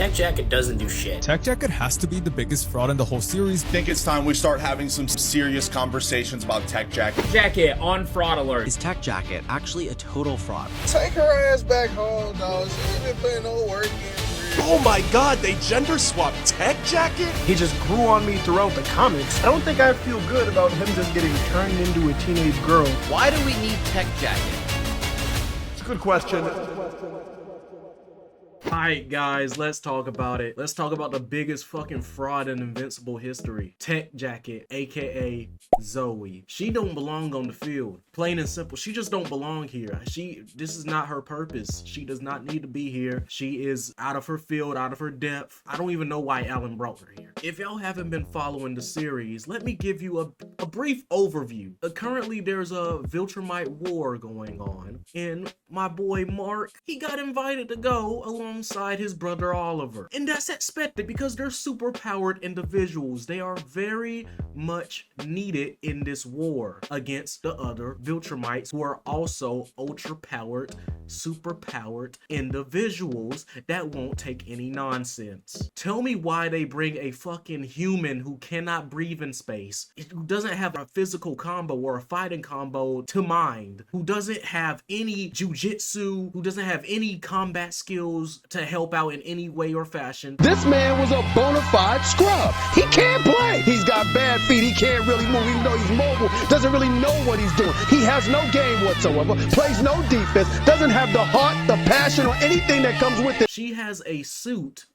Tech Jacket doesn't do shit. Tech Jacket has to be the biggest fraud in the whole series. I think it's time we start having some serious conversations about Tech Jacket. Jacket on fraud alert. Is Tech Jacket actually a total fraud? Take her ass back home, dog. She ain't been putting no work in. Oh my god, they gender swapped Tech Jacket? He just grew on me throughout the comics. I don't think I feel good about him just getting turned into a teenage girl. Why do we need Tech Jacket? It's a good question. Alright guys, let's talk about it. Let's talk about the biggest fucking fraud in Invincible history. Tech Jacket, aka Zoe. She don't belong on the field. Plain and simple. She just don't belong here. This is not her purpose. She does not need to be here. She is out of her field, out of her depth. I don't even know why Alan brought her here. If y'all haven't been following the series, let me give you a brief overview. Currently, there's a Viltrumite war going on, and my boy Mark, he got invited to go alongside his brother Oliver. And that's expected because they're super powered individuals. They are very much needed in this war against the other Viltrumites who are also ultra powered, super powered individuals that won't take any nonsense. Tell me why they bring a fucking human who cannot breathe in space, who doesn't have a physical combo or a fighting combo to mind, who doesn't have any jujitsu, who doesn't have any combat skills to help out in any way or fashion. This man was a bona fide scrub. He can't play. He's got bad feet. He can't really move, even though he's mobile. Doesn't really know what he's doing. He has no game whatsoever. Plays no defense. Doesn't have the heart, the passion, or anything that comes with it. She has a suit,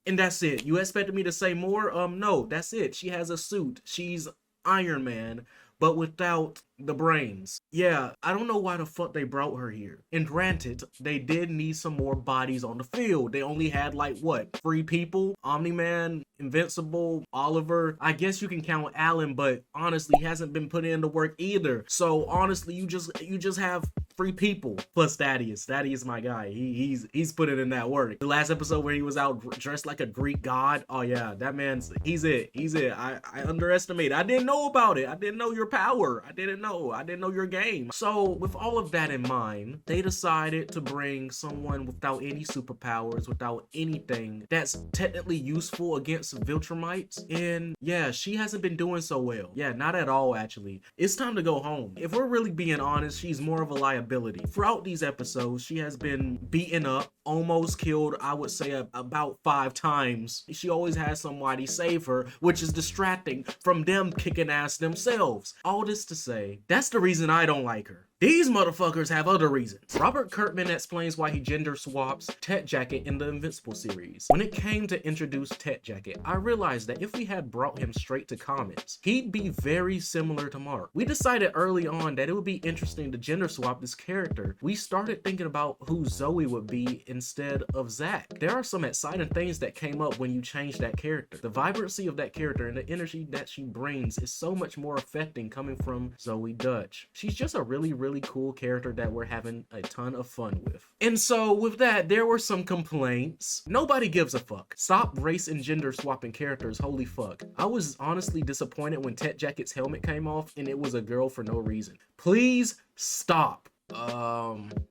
and that's it. You expected me to say more? No, that's it. She has a suit. She's Iron Man, but without the brains. Yeah, I don't know why the fuck they brought her here. And granted, they did need some more bodies on the field. They only had like what, 3 people? Omni-Man, Invincible, Oliver. I guess you can count Alan, but honestly, he hasn't been putting in the work either. So honestly, you just have 3 people plus Thaddeus. Thaddeus, my guy. He's putting in that work. The last episode where he was out dressed like a Greek god. Oh yeah, that man's he's it. I underestimated. I didn't know about it. I didn't know your power. I didn't know your game. So with all of that in mind, they decided to bring someone without any superpowers, without anything that's technically useful against Viltrumites. And yeah, she hasn't been doing so well. Yeah, not at all actually. It's time to go home. If we're really being honest, she's more of a liability. Throughout these episodes, she has been beaten up, almost killed, I would say about 5 times. She always has somebody save her, which is distracting from them kicking ass themselves. All this to say, that's the reason I don't like her. These motherfuckers have other reasons. Robert Kirkman explains why he gender swaps Tech Jacket in the Invincible series. When it came to introduce Tech Jacket, I realized that if we had brought him straight to comics, he'd be very similar to Mark. We decided early on that it would be interesting to gender swap this character. We started thinking about who Zoe would be instead of Zach. There are some exciting things that came up when you changed that character. The vibrancy of that character and the energy that she brings is so much more affecting coming from Zoe Dutch. She's just a really cool character that we're having a ton of fun with. And so with that, there were some complaints. Nobody gives a fuck. Stop race and gender swapping characters, holy fuck. I was honestly disappointed when Tech Jacket's helmet came off and it was a girl for no reason. Please stop.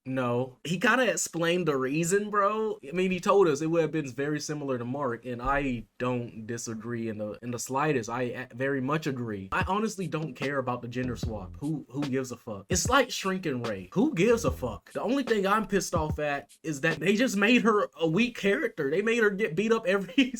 No. He kind of explained the reason, bro. I mean, he told us it would have been very similar to Mark, and I don't disagree in the slightest. I very much agree. I honestly don't care about the gender swap. Who gives a fuck? It's like Shrinking Ray. Who gives a fuck? The only thing I'm pissed off at is that they just made her a weak character. They made her get beat up every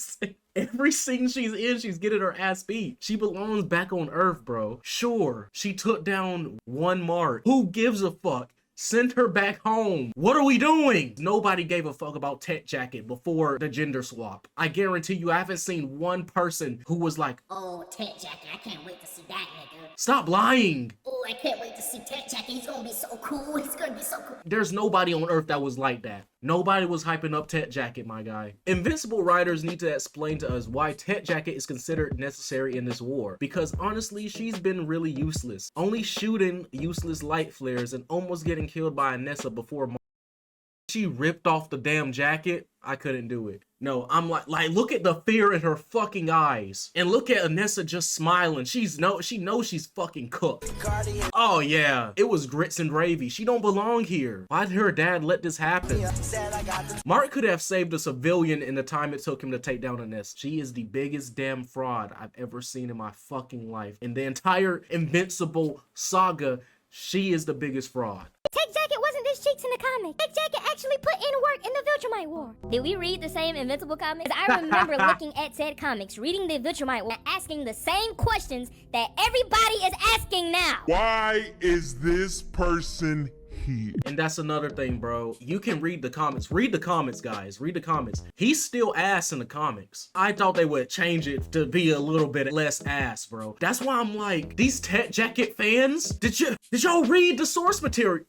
scene she's in, she's getting her ass beat. She belongs back on Earth, bro. Sure, she took down one Mark. Who gives a fuck? Send her back home. What are we doing? Nobody gave a fuck about Tech Jacket before the gender swap. I guarantee you I haven't seen one person who was like, oh, Tech Jacket, I can't wait to see that nigga. Stop lying. Oh, I can't wait to see Tech Jacket. He's gonna be so cool. He's gonna be so cool. There's nobody on Earth that was like that. Nobody was hyping up Tech Jacket, my guy. Invincible writers need to explain to us why Tech Jacket is considered necessary in this war. Because honestly, she's been really useless. Only shooting useless light flares and almost getting killed by Anessa before she ripped off the damn jacket. I couldn't do it. No, I'm like, look at the fear in her fucking eyes. And look at Anissa just smiling. She knows she's fucking cooked. Oh yeah, it was grits and gravy. She don't belong here. Why did her dad let this happen? Mark could have saved a civilian in the time it took him to take down Anissa. She is the biggest damn fraud I've ever seen in my fucking life. In the entire Invincible saga, she is the biggest fraud. Tech Jacket wasn't this cheeks in the comic. Tech Jacket actually put in work in the Viltrumite War. Did we read the same Invincible comics? I remember looking at said comics, reading the Viltrumite War, and asking the same questions that everybody is asking now. Why is this person here? And that's another thing, bro. You can read the comments. Read the comments, guys. Read the comments. He's still ass in the comics. I thought they would change it to be a little bit less ass, bro. That's why I'm like, these Tech Jacket fans, did y'all read the source material?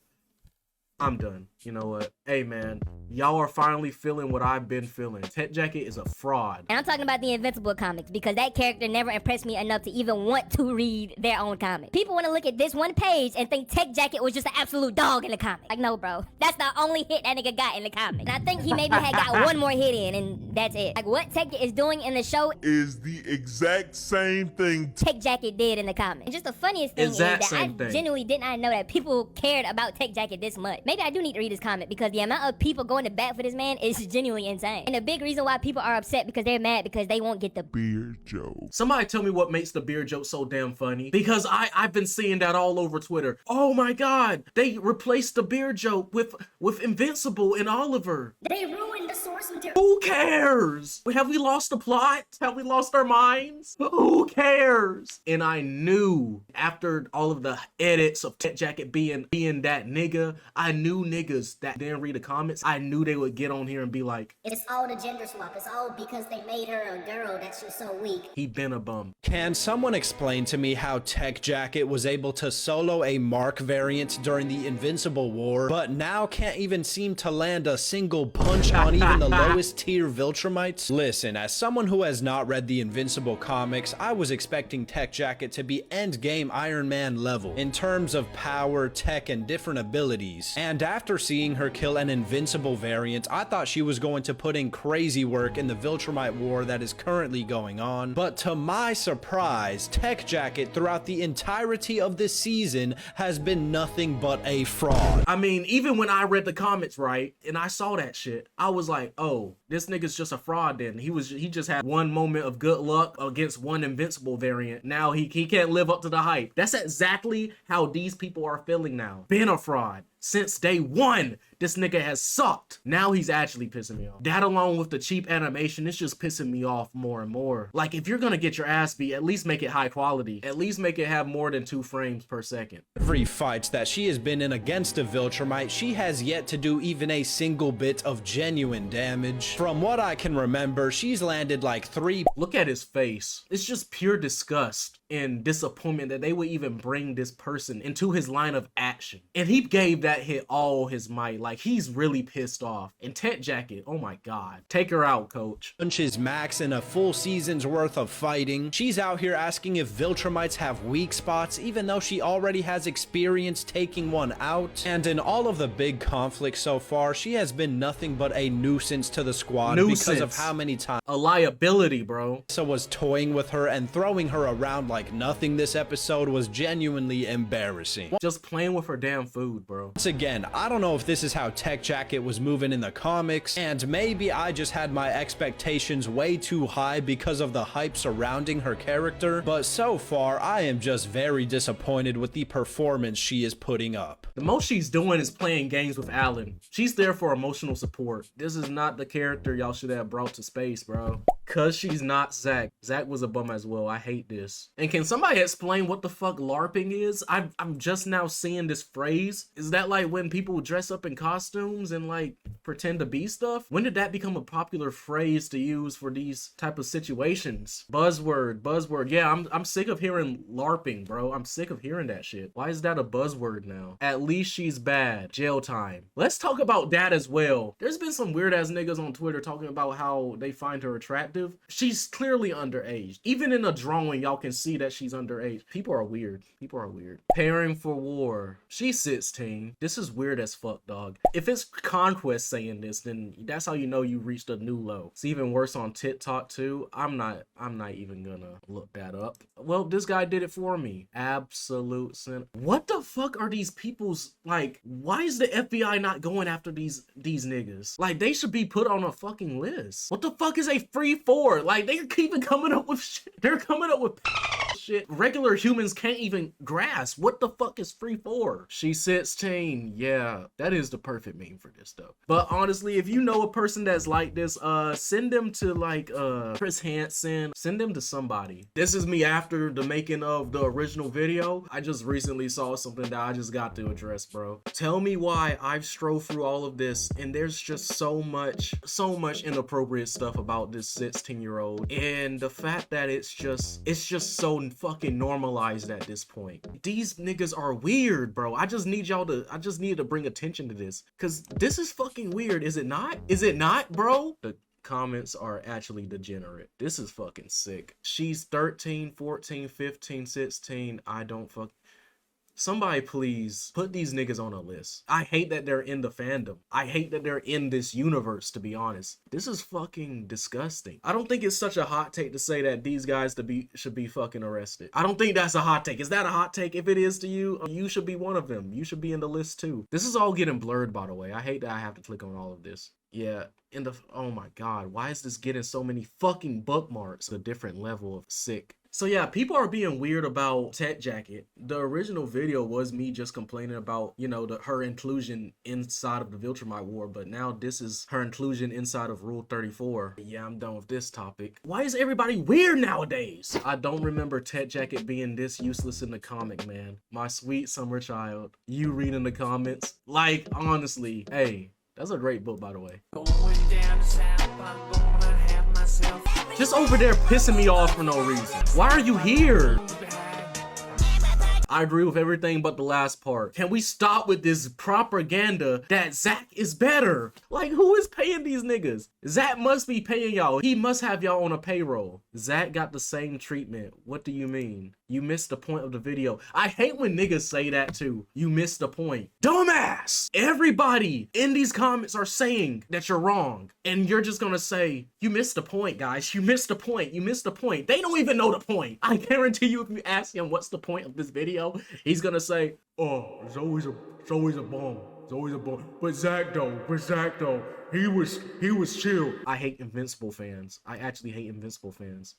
I'm done. You know what? Hey, man, y'all are finally feeling what I've been feeling. Tech Jacket is a fraud. And I'm talking about the Invincible comics because that character never impressed me enough to even want to read their own comic. People want to look at this one page and think Tech Jacket was just an absolute dog in the comic. Like, no, bro. That's the only hit that nigga got in the comic. And I think he maybe had got one more hit in, and that's it. Like, what Tech is doing in the show is the exact same thing Tech Jacket did in the comic. And just the funniest thing is that I genuinely did not know that people cared about Tech Jacket this much. Maybe I do need to read this comic because the amount of people going to bat for this man is genuinely insane. And the big reason why people are upset because they're mad because they won't get the beard joke. Somebody tell me what makes the beard joke so damn funny, because I've been seeing that all over Twitter. Oh my god, they replaced the beard joke with Invincible and Oliver. They ruined the source material. Who cares? Have we lost the plot? Have we lost our minds? Who cares? And I knew after all of the edits of Tech Jacket being that nigga, I knew niggas that didn't read the comments, I knew they would get on here and be like, it's all the gender swap. It's all because they made her a girl that she's so weak. he been a bum. Can someone explain to me how Tech Jacket was able to solo a Mark variant during the Invincible War, but now can't even seem to land a single punch on even the lowest tier Viltrumites? Listen, as someone who has not read the Invincible comics, I was expecting Tech Jacket to be endgame Iron Man level in terms of power, tech, and different abilities. And after seeing her kill an Invincible variant, I thought she was going to put in crazy work in the Viltrumite War that is currently going on. But to my surprise, Tech Jacket throughout the entirety of this season has been nothing but a fraud. I mean, even when I read the comments, right, and I saw that shit, I was like, oh, this nigga's just a fraud then. He just had one moment of good luck against one Invincible variant. Now he can't live up to the hype. That's exactly how these people are feeling now. Been a fraud. Since day one, this nigga has sucked. Now he's actually pissing me off. That along with the cheap animation, it's just pissing me off more and more. Like, if you're gonna get your ass beat, at least make it high quality. At least make it have more than 2 frames per second. Every fight that she has been in against a Viltrumite, she has yet to do even a single bit of genuine damage. From what I can remember, she's landed like 3. Look at his face. It's just pure disgust and disappointment that they would even bring this person into his line of action. And he gave that hit all his might. Like, he's really pissed off. And Tech Jacket, oh my god. Take her out, coach. Punches max in a full season's worth of fighting. She's out here asking if Viltrumites have weak spots, even though she already has experience taking one out. And in all of the big conflicts so far, she has been nothing but a nuisance to the squad because of how many times a liability, bro. So was toying with her and throwing her around like nothing. This episode was genuinely embarrassing. Just playing with her damn food, bro. Once again, I don't know if this is how Tech Jacket was moving in the comics, and maybe I just had my expectations way too high because of the hype surrounding her character, but so far I am just very disappointed with the performance she is putting up. The most she's doing is playing games with Alan. She's there for emotional support. This is not the character y'all should have brought to space, bro. Cause she's not Zach. Zach was a bum as well. I hate this. And can somebody explain what the fuck LARPing is? I'm just now seeing this phrase. Is that like when people dress up in costumes and like pretend to be stuff? When did that become a popular phrase to use for these type of situations? Buzzword. Yeah, I'm sick of hearing LARPing, bro. I'm sick of hearing that shit. Why is that a buzzword now? At least she's bad. Jail time. Let's talk about that as well. There's been some weird ass niggas on Twitter talking about how they find her attractive. attractive. She's clearly underage. Even in a drawing, y'all can see that she's underage. People are weird. People are weird. Pairing for war. She's 16. This is weird as fuck, dog. If it's Conquest saying this, then that's how you know you reached a new low. It's even worse on TikTok too. I'm not even gonna look that up. Well, this guy did it for me. Absolute sin. What the fuck are these people's, like, why is the FBI not going after these niggas? Like, they should be put on a fucking list. What the fuck is a free for? Like, they're keeping coming up with shit. They're coming up with shit regular humans can't even grasp. What the fuck is free for? She's 16. Yeah, that is the perfect meme for this though. But honestly, if you know a person that's like this, send them to like Chris Hansen. Send them to somebody. This is me after the making of the original video. I just recently saw something that I just got to address, bro. Tell me why I've strode through all of this and there's just so much inappropriate stuff about this 16-year-old, and the fact that it's just so fucking normalized at this point. These niggas are weird, bro. I just need to bring attention to this, because this is fucking weird. Is it not? Is it not, bro? The comments are actually degenerate. This is fucking sick. She's 13, 14, 15, 16. I don't fuck. Somebody please put these niggas on a list. I hate that they're in the fandom. I hate that they're in this universe, to be honest. This is fucking disgusting. I don't think it's such a hot take to say that these guys should be fucking arrested. I don't think that's a hot take. Is that a hot take? If it is to you, you should be one of them. You should be in the list too. This is all getting blurred, by the way. I hate that I have to click on all of this. Yeah, oh my god, why is this getting so many fucking bookmarks? A different level of sick. So yeah, people are being weird about Tech Jacket. The original video was me just complaining about, you know, her inclusion inside of the Viltrumite War, but now this is her inclusion inside of Rule 34. Yeah, I'm done with this topic. Why is everybody weird nowadays? I don't remember Tech Jacket being this useless in the comic, man. My sweet summer child. You read in the comments. Like, honestly, hey, that's a great book, by the way. Just over there pissing me off for no reason. Why are you here? I agree with everything but the last part. Can we stop with this propaganda that Zach is better? Like, who is paying these niggas? Zach must be paying y'all. He must have y'all on a payroll. Zach got the same treatment. What do you mean? You missed the point of the video. I hate when niggas say that too. You missed the point. Dumbass! Everybody in these comments are saying that you're wrong. And you're just gonna say, you missed the point, guys. You missed the point. You missed the point. They don't even know the point. I guarantee you if you ask him what's the point of this video, he's gonna say, oh, it's always a bomb. It's always a bomb. But Zach though, he was chill. I hate Invincible fans. I actually hate Invincible fans.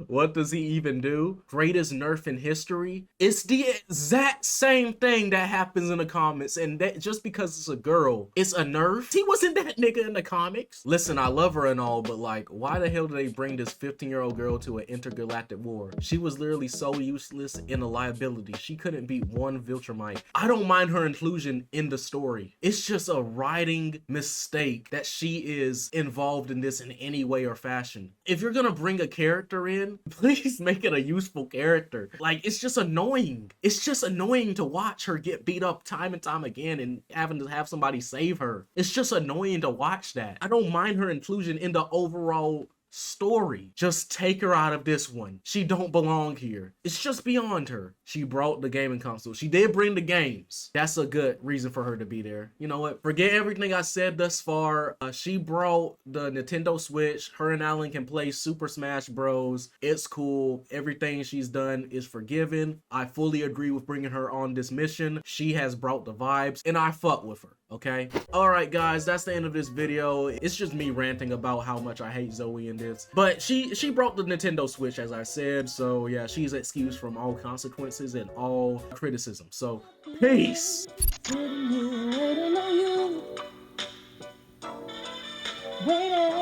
What does he even do? Greatest nerf in history? It's the exact same thing that happens in the comments, and that just because it's a girl, it's a nerf? He wasn't that nigga in the comics. Listen, I love her and all, but like, why the hell do they bring this 15-year-old girl to an intergalactic war? She was literally so useless and a liability. She couldn't beat one Viltrumite. I don't mind her inclusion in the story. It's just a writing mistake that she is involved in this in any way or fashion. If you're gonna bring a character in, please make it a useful character. Like, it's just annoying. It's just annoying to watch her get beat up time and time again and having to have somebody save her. It's just annoying to watch that. I don't mind her inclusion in the overall story. Just take her out of this one. She don't belong here. It's just beyond her. She brought the gaming console. She did bring the games. That's a good reason for her to be there. You know what? Forget everything I said thus far. She brought the Nintendo Switch. Her and Alan can play Super Smash Bros. It's cool. Everything she's done is forgiven. I fully agree with bringing her on this mission. She has brought the vibes and I fuck with her. Okay? Alright guys, that's the end of this video. It's just me ranting about how much I hate Zoe in this. But she brought the Nintendo Switch, as I said. So yeah, she's excused from all consequences and all criticism. So peace. Waiting.